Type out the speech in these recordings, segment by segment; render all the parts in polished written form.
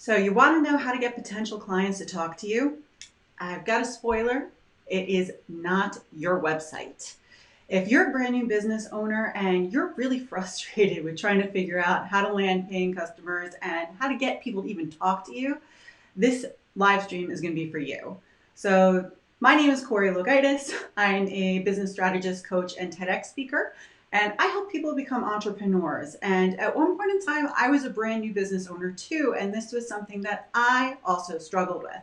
So you want to know how to get potential clients to talk to you? I've got a spoiler. It is not your website. If you're a brand new business owner and you're really frustrated with trying to figure out how to land paying customers and how to get people to even talk to you, this live stream is going to be for you. So my name is Corey Logaitis. I'm a business strategist, coach, and TEDx speaker. And I help people become entrepreneurs. And at one point in time, I was a brand new business owner too. And this was something that I also struggled with.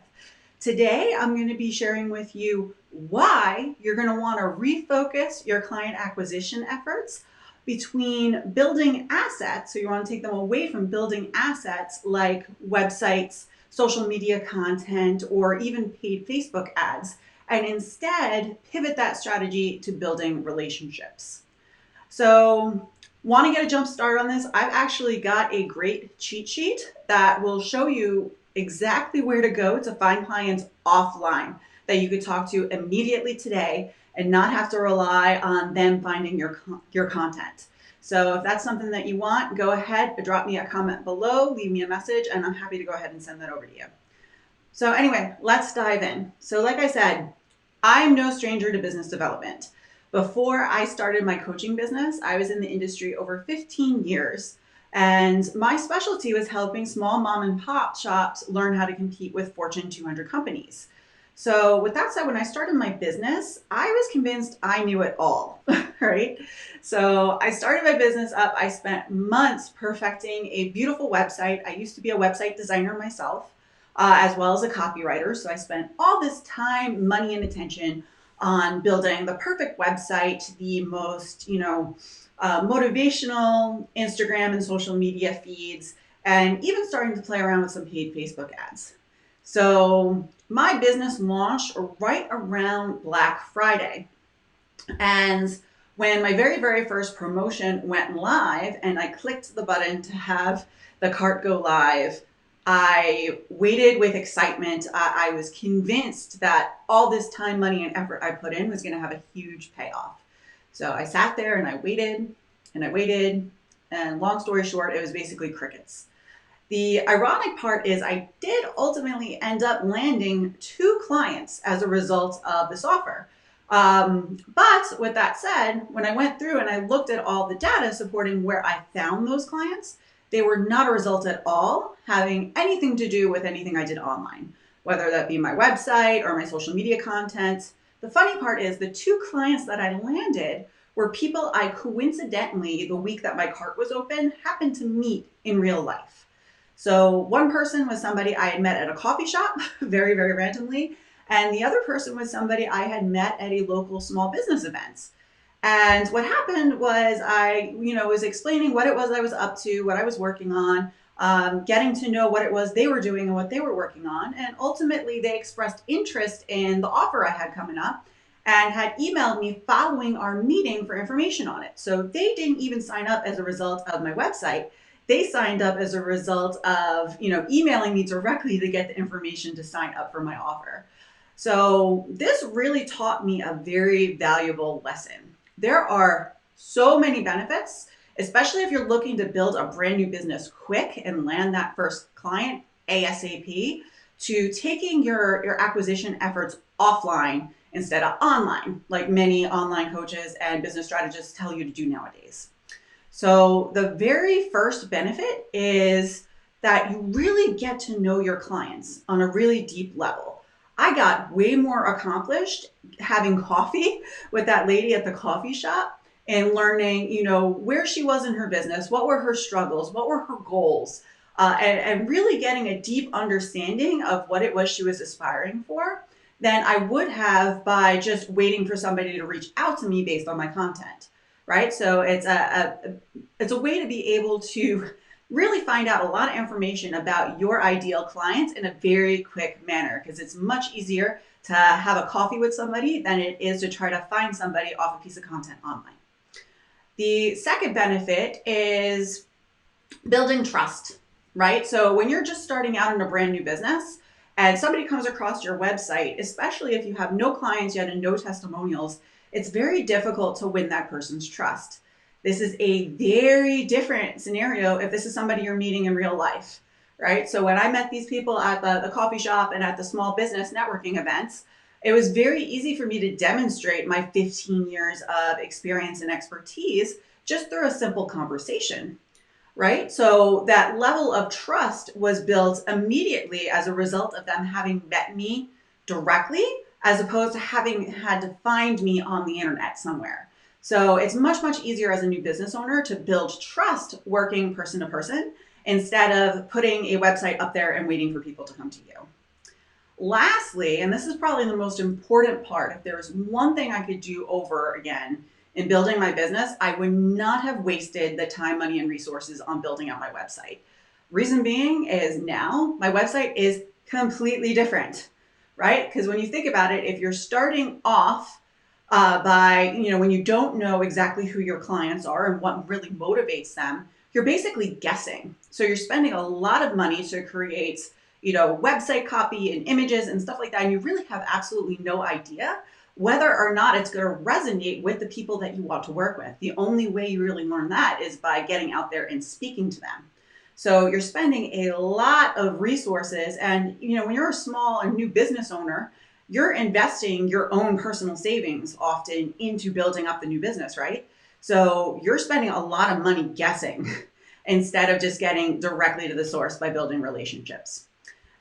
Today, I'm going to be sharing with you why you're going to want to refocus your client acquisition efforts between building assets. So you want to take them away from building assets like websites, social media content, or even paid Facebook ads, and instead pivot that strategy to building relationships. So, want to get a jump start on this? I've actually got a great cheat sheet that will show you exactly where to go to find clients offline that you could talk to immediately today and not have to rely on them finding your content. So if that's something that you want, go ahead, drop me a comment below, leave me a message, and I'm happy to go ahead and send that over to you. So anyway, let's dive in. So like I said, I'm no stranger to business development. Before I started my coaching business, I was in the industry over 15 years. And my specialty was helping small mom and pop shops learn how to compete with Fortune 200 companies. So with that said, when I started my business, I was convinced I knew it all, right? So I started my business up. I spent months perfecting a beautiful website. I used to be a website designer myself, as well as a copywriter. So I spent all this time, money, and attention on building the perfect website, the most, motivational Instagram and social media feeds, and even starting to play around with some paid Facebook ads. So my business launched right around Black Friday. And when my very, very first promotion went live and I clicked the button to have the cart go live, I waited with excitement. I was convinced that all this time, money, and effort I put in was going to have a huge payoff. So I sat there and I waited and I waited. And long story short, it was basically crickets. The ironic part is I did ultimately end up landing 2 clients as a result of this offer. But with that said, when I went through and I looked at all the data supporting where I found those clients, they were not a result at all having anything to do with anything I did online, whether that be my website or my social media content. The funny part is the 2 clients that I landed were people I coincidentally, the week that my cart was open, happened to meet in real life. So one person was somebody I had met at a coffee shop, very, very randomly. And the other person was somebody I had met at a local small business event. And what happened was I, was explaining what it was I was up to, what I was working on, getting to know what it was they were doing and what they were working on. And ultimately, they expressed interest in the offer I had coming up and had emailed me following our meeting for information on it. So they didn't even sign up as a result of my website. They signed up as a result of, emailing me directly to get the information to sign up for my offer. So this really taught me a very valuable lesson. There are so many benefits, especially if you're looking to build a brand new business quick and land that first client ASAP, to taking your acquisition efforts offline instead of online, like many online coaches and business strategists tell you to do nowadays. So the very first benefit is that you really get to know your clients on a really deep level. I got way more accomplished having coffee with that lady at the coffee shop and learning, where she was in her business, what were her struggles, what were her goals, and really getting a deep understanding of what it was she was aspiring for than I would have by just waiting for somebody to reach out to me based on my content, right? So it's a way to be able to really find out a lot of information about your ideal clients in a very quick manner, because it's much easier to have a coffee with somebody than it is to try to find somebody off a piece of content online. The second benefit is building trust, right? So when you're just starting out in a brand new business and somebody comes across your website, especially if you have no clients yet and no testimonials, it's very difficult to win that person's trust. This is a very different scenario if this is somebody you're meeting in real life, right? So when I met these people at the coffee shop and at the small business networking events, it was very easy for me to demonstrate my 15 years of experience and expertise just through a simple conversation, right? So that level of trust was built immediately as a result of them having met me directly, as opposed to having had to find me on the internet somewhere. So it's much, much easier as a new business owner to build trust working person to person instead of putting a website up there and waiting for people to come to you. Lastly, and this is probably the most important part, if there was one thing I could do over again in building my business, I would not have wasted the time, money, and resources on building out my website. Reason being is now my website is completely different, right? Because when you think about it, if you're starting off by, when you don't know exactly who your clients are and what really motivates them, you're basically guessing. So you're spending a lot of money to create website copy and images and stuff like that. And you really have absolutely no idea whether or not it's going to resonate with the people that you want to work with. The only way you really learn that is by getting out there and speaking to them. So you're spending a lot of resources. And, when you're a small and new business owner, you're investing your own personal savings often into building up the new business, right? So you're spending a lot of money guessing instead of just getting directly to the source by building relationships.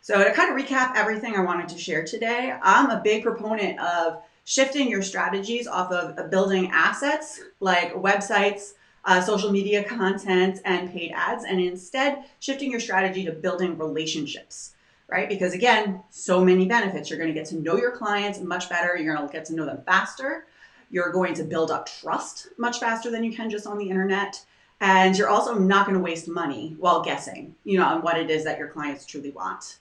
So to kind of recap everything I wanted to share today, I'm a big proponent of shifting your strategies off of building assets like websites, social media content, and paid ads, and instead shifting your strategy to building relationships, right? Because again, so many benefits. You're going to get to know your clients much better. You're going to get to know them faster. You're going to build up trust much faster than you can just on the internet. And you're also not going to waste money while guessing, on what it is that your clients truly want.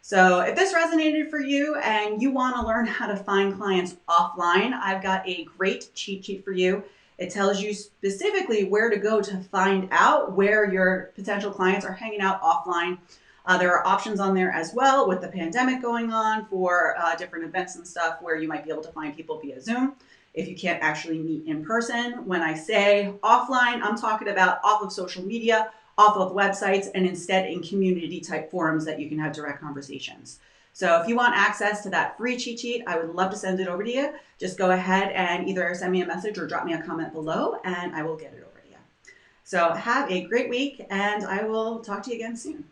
So if this resonated for you and you want to learn how to find clients offline, I've got a great cheat sheet for you. It tells you specifically where to go to find out where your potential clients are hanging out offline. There are options on there as well with the pandemic going on for different events and stuff where you might be able to find people via Zoom if you can't actually meet in person. When I say offline, I'm talking about off of social media, off of websites, and instead in community type forums that you can have direct conversations. So if you want access to that free cheat sheet, I would love to send it over to you. Just go ahead and either send me a message or drop me a comment below and I will get it over to you. So have a great week and I will talk to you again soon.